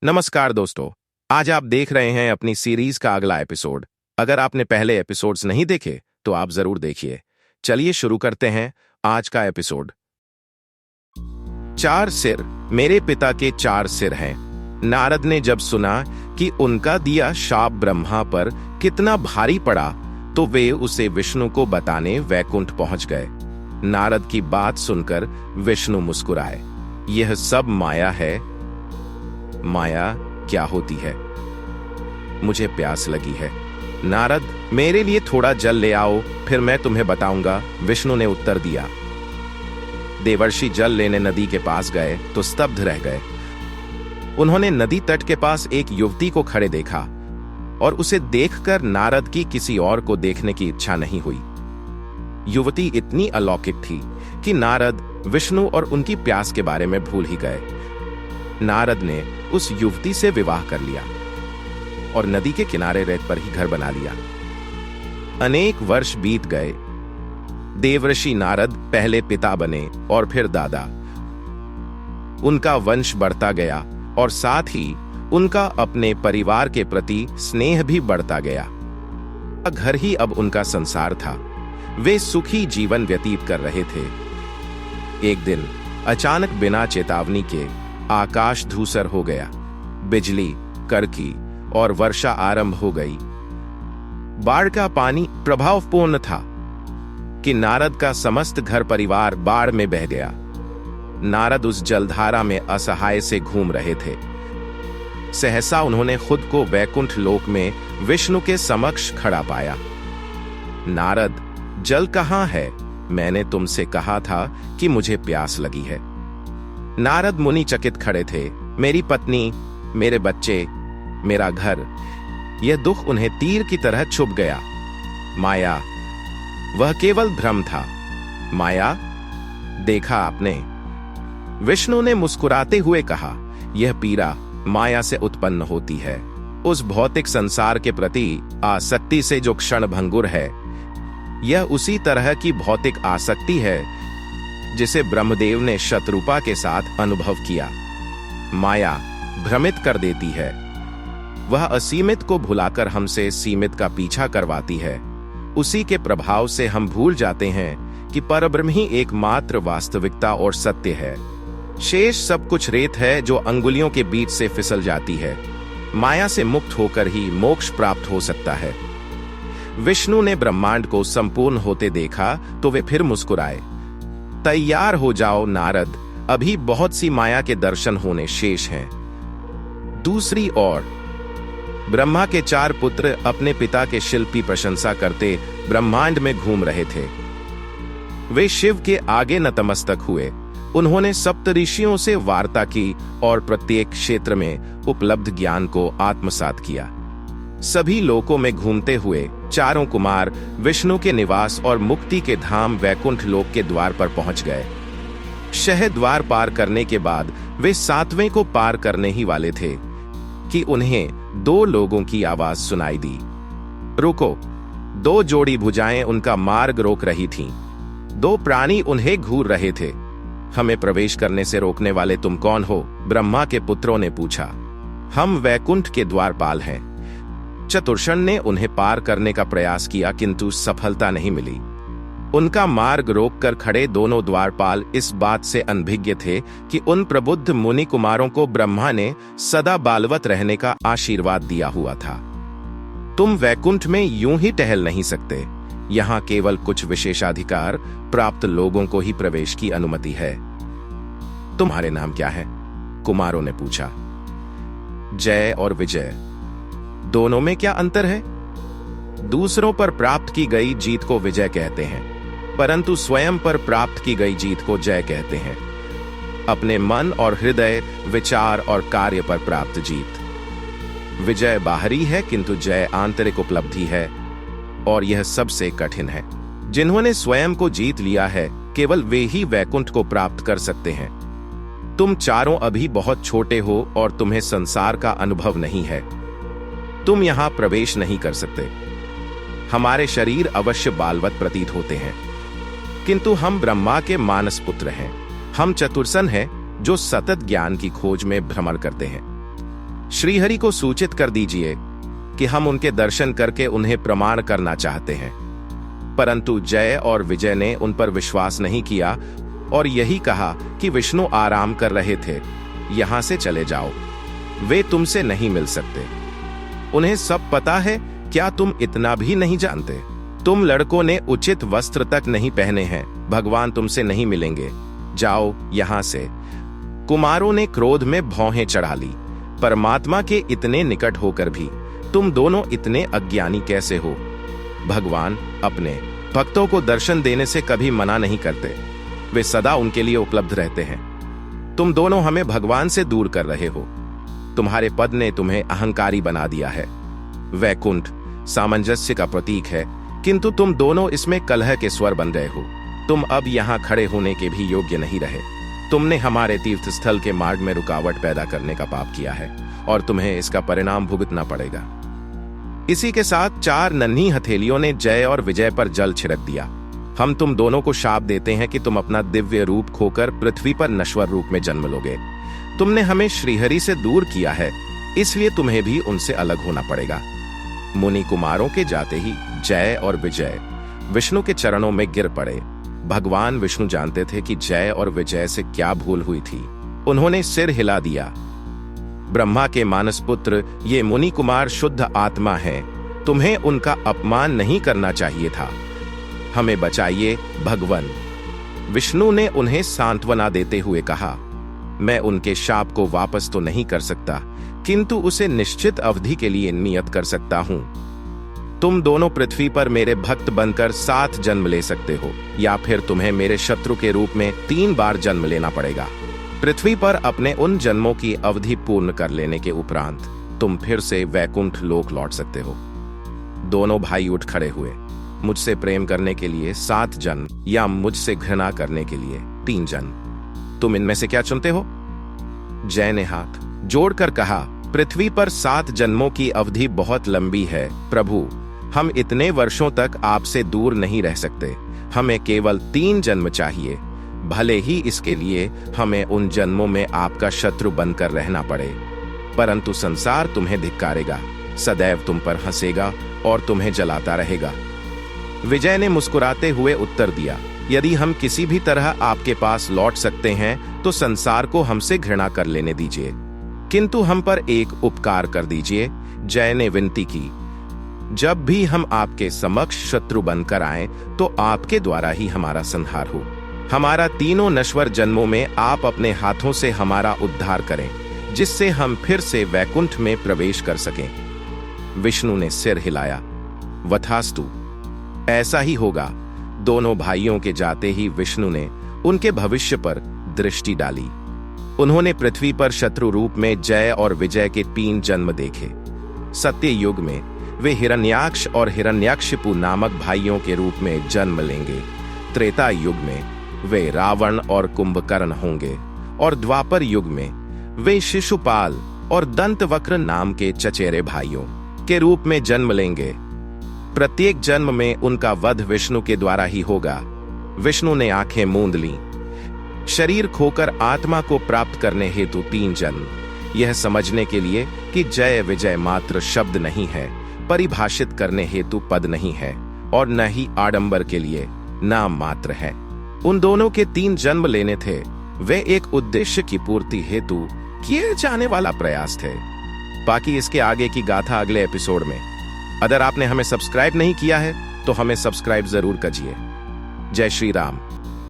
नमस्कार दोस्तों। आज आप देख रहे हैं अपनी सीरीज का अगला एपिसोड। अगर आपने पहले एपिसोड्स नहीं देखे तो आप जरूर देखिए। चलिए शुरू करते हैं आज का एपिसोड। 4 सिर। मेरे पिता के 4 सिर हैं। नारद ने जब सुना कि उनका दिया शाप ब्रह्मा पर कितना भारी पड़ा तो वे उसे विष्णु को बताने वैकुंठ पहुंच गए। नारद की बात सुनकर विष्णु मुस्कुराए। यह सब माया है। माया क्या होती है? मुझे प्यास लगी है। नारद, मेरे लिए थोड़ा जल ले आओ, फिर मैं तुम्हें बताऊंगा, विष्णु ने उत्तर दिया। देवर्षि जल लेने नदी के पास गए तो स्तब्ध रह गए। उन्होंने नदी तट के पास एक युवती को खड़े देखा और उसे देखकर नारद की किसी और को देखने की इच्छा नहीं हुई। युवती इतनी अलौकिक थी कि नारद विष्णु और उनकी प्यास के बारे में भूल ही गए। नारद ने उस युवती से विवाह कर लिया और नदी के किनारे रेत पर ही घर बना लिया। अनेक वर्ष बीत गए। देवर्षि नारद पहले पिता बने और फिर दादा। उनका वंश बढ़ता गया और साथ ही उनका अपने परिवार के प्रति स्नेह भी बढ़ता गया। घर ही अब उनका संसार था। वे सुखी जीवन व्यतीत कर रहे थे। एक दिन अचानक बिना चेतावनी के आकाश धूसर हो गया। बिजली कड़की और वर्षा आरंभ हो गई। बाढ़ का पानी प्रभावपूर्ण था कि नारद का समस्त घर परिवार बाढ़ में बह गया। नारद उस जलधारा में असहाय से घूम रहे थे। सहसा उन्होंने खुद को वैकुंठ लोक में विष्णु के समक्ष खड़ा पाया। नारद, जल कहाँ है? मैंने तुमसे कहा था कि मुझे प्यास लगी है। नारद मुनि चकित खड़े थे। मेरी पत्नी, मेरे बच्चे, मेरा घर, यह दुख उन्हें तीर की तरह चुभ गया। माया, वह केवल भ्रम था। माया, देखा आपने? विष्णु ने मुस्कुराते हुए कहा, यह पीड़ा माया से उत्पन्न होती है। उस भौतिक संसार के प्रति आसक्ति से जो क्षण भंगुर है, यह उसी तरह की भौतिक आसक्ति है जिसे ब्रह्मदेव ने शतरूपा के साथ अनुभव किया। माया भ्रमित कर देती है। वह असीमित को भुलाकर हमसे सीमित का पीछा करवाती है। उसी के प्रभाव से हम भूल जाते हैं कि परब्रह्म ही एकमात्र वास्तविकता और सत्य है। शेष सब कुछ रेत है जो अंगुलियों के बीच से फिसल जाती है। माया से मुक्त होकर ही मोक्ष प्राप्त हो सकता है। विष्णु ने ब्रह्मांड को संपूर्ण होते देखा तो वे फिर मुस्कुराए। तैयार हो जाओ नारद, अभी बहुत सी माया के दर्शन होने शेष हैं। दूसरी ओर ब्रह्मा के 4 पुत्र अपने पिता के शिल्पी प्रशंसा करते ब्रह्मांड में घूम रहे थे। वे शिव के आगे नतमस्तक हुए। उन्होंने सप्तऋषियों से वार्ता की और प्रत्येक क्षेत्र में उपलब्ध ज्ञान को आत्मसात किया। सभी लोकों में घूमते हुए चारों कुमार विष्णु के निवास और मुक्ति के धाम वैकुंठ लोक के द्वार पर पहुंच गए। शह द्वार पार करने के बाद वे 7वें को पार करने ही वाले थे कि उन्हें 2 लोगों की आवाज सुनाई दी। रुको! 2 जोड़ी भुजाएं उनका मार्ग रोक रही थीं। 2 प्राणी उन्हें घूर रहे थे। हमें प्रवेश करने से रोकने वाले तुम कौन हो? ब्रह्मा के पुत्रों ने पूछा। हम वैकुंठ के द्वारपाल हैं। चतुर्षण ने उन्हें पार करने का प्रयास किया किंतु सफलता नहीं मिली। उनका मार्ग रोककर खड़े दोनों द्वारपाल इस बात से अनभिज्ञ थे कि उन प्रबुद्ध मुनि कुमारों को ब्रह्मा ने सदा बालवत रहने का आशीर्वाद दिया हुआ था। तुम वैकुंठ में यूं ही टहल नहीं सकते। यहां केवल कुछ विशेषाधिकार प्राप्त लोगों को ही प्रवेश की अनुमति है। तुम्हारे नाम क्या है? कुमारों ने पूछा। जय और विजय, दोनों में क्या अंतर है? दूसरों पर प्राप्त की गई जीत को विजय कहते हैं, परंतु स्वयं पर प्राप्त की गई जीत को जय कहते हैं। अपने मन और हृदय, विचार और कार्य पर प्राप्त जीत। विजय बाहरी है किंतु जय आंतरिक उपलब्धि है और यह सबसे कठिन है। जिन्होंने स्वयं को जीत लिया है, केवल वे ही वैकुंठ को प्राप्त कर सकते हैं। तुम चारों अभी बहुत छोटे हो और तुम्हें संसार का अनुभव नहीं है। तुम यहां प्रवेश नहीं कर सकते। हमारे शरीर अवश्य बालवत प्रतीत होते हैं, किंतु हम ब्रह्मा के मानस पुत्र हैं। हम चतुर्सन हैं जो सतत ज्ञान की खोज में भ्रमण करते हैं। श्रीहरि को सूचित कर दीजिए कि हम उनके दर्शन करके उन्हें प्रमाण करना चाहते हैं। परंतु जय और विजय ने उन पर विश्वास नहीं किया और यही कहा कि विष्णु आराम कर रहे थे, यहां से चले जाओ, वे तुमसे नहीं मिल सकते। उन्हें सब पता है, क्या तुम इतना भी नहीं जानते? तुम लड़कों ने उचित वस्त्र तक नहीं पहने हैं, भगवान तुमसे नहीं मिलेंगे, जाओ यहां से। कुमारों ने क्रोध में भौहें चढ़ा ली। परमात्मा के इतने निकट होकर भी तुम दोनों इतने अज्ञानी कैसे हो? भगवान अपने भक्तों को दर्शन देने से कभी मना नहीं करते, वे सदा उनके लिए उपलब्ध रहते हैं। तुम दोनों हमें भगवान से दूर कर रहे हो। तुम्हारे पद ने तुम्हें अहंकारी बना दिया है। वैकुंठ सामंजस्य का प्रतीक है, किंतु तुम दोनों इसमें कलह के स्वर बन गए हो। तुम अब यहाँ खड़े होने के भी योग्य नहीं रहे। तुमने हमारे तीर्थ स्थल के मार्ग में रुकावट पैदा करने का पाप किया है और तुम्हें इसका परिणाम भुगतना पड़ेगा। इसी के साथ 4 नन्ही हथेलियों ने जय और विजय पर जल छिड़क दिया। हम तुम दोनों को शाप देते हैं कि तुम अपना दिव्य रूप खोकर पृथ्वी पर नश्वर रूप में जन्म लोगे। तुमने हमें श्रीहरि से दूर किया है, इसलिए तुम्हें भी उनसे अलग होना पड़ेगा। मुनि कुमारों के जाते ही जय और विजय विष्णु के चरणों में गिर पड़े। भगवान विष्णु जानते थे कि जय और विजय से क्या भूल हुई थी। उन्होंने सिर हिला दिया। ब्रह्मा के मानस पुत्र ये मुनि कुमार शुद्ध आत्मा हैं, तुम्हें उनका अपमान नहीं करना चाहिए था। हमें बचाइए भगवान। विष्णु ने उन्हें सांत्वना देते हुए कहा, मैं उनके शाप को वापस तो नहीं कर सकता, किंतु उसे निश्चित अवधि के लिए नियत कर सकता हूं। तुम दोनों पृथ्वी पर मेरे भक्त बनकर 7 जन्म ले सकते हो, या फिर तुम्हें मेरे शत्रु के रूप में 3 बार जन्म लेना पड़ेगा। पृथ्वी पर अपने उन जन्मों की अवधि पूर्ण कर लेने के उपरांत तुम फिर से वैकुंठ लोक लौट सकते हो। दोनों भाई उठ खड़े हुए। मुझसे प्रेम करने के लिए 7 जन्म या मुझसे घृणा करने के लिए 3 जन्म, तुम इनमें से क्या चुनते हो? जय ने हाथ जोड़कर कहा, पृथ्वी पर 7 जन्मों की अवधि बहुत लंबी है प्रभु। हम इतने वर्षों तक आपसे दूर नहीं रह सकते। हमें केवल 3 जन्म चाहिए, भले ही इसके लिए हमें उन जन्मों में आपका शत्रु बनकर रहना पड़े। परंतु संसार तुम्हें धिक्कारेगा, सदैव तुम पर हंसेगा और तुम्हें जलाता रहेगा। विजय ने मुस्कुराते हुए उत्तर दिया, यदि हम किसी भी तरह आपके पास लौट सकते हैं तो संसार को हमसे घृणा कर लेने दीजिए, किंतु हम पर एक उपकार कर दीजिए। जय ने विनती की, जब भी हम आपके समक्ष शत्रु बनकर आए तो आपके द्वारा ही हमारा संहार हो। हमारा तीनों नश्वर जन्मों में आप अपने हाथों से हमारा उद्धार करें, जिससे हम फिर से वैकुंठ में प्रवेश कर सकें। विष्णु ने सिर हिलाया, वथास्तु, ऐसा ही होगा। दोनों भाइयों के जाते ही विष्णु ने उनके भविष्य पर दृष्टि डाली। उन्होंने पृथ्वी पर शत्रु रूप में जय और विजय के 3 जन्म देखे। सत्य युग में वे हिरण्याक्ष और हिरण्यकशिपु नामक भाइयों के रूप में जन्म लेंगे। त्रेता युग में वे रावण और कुंभकर्ण होंगे और द्वापर युग में वे शिशुपाल और दंतवक्र नाम के चचेरे भाइयों के रूप में जन्म लेंगे। प्रत्येक जन्म में उनका वध विष्णु के द्वारा ही होगा। विष्णु ने आंखें मूंद लीं। शरीर खोकर आत्मा को प्राप्त करने हेतु 3 जन्म, यह समझने के लिए कि जय विजय मात्र शब्द नहीं है, परिभाषित करने हेतु पद नहीं है, और न ही आडंबर के लिए नाम मात्र है। उन दोनों के 3 जन्म लेने थे, वे एक उद्देश्य की पूर्ति हेतु किए जाने वाला प्रयास थे। बाकी इसके आगे की गाथा अगले एपिसोड में। अगर आपने हमें सब्सक्राइब नहीं किया है तो हमें सब्सक्राइब जरूर कीजिए। जय श्री राम।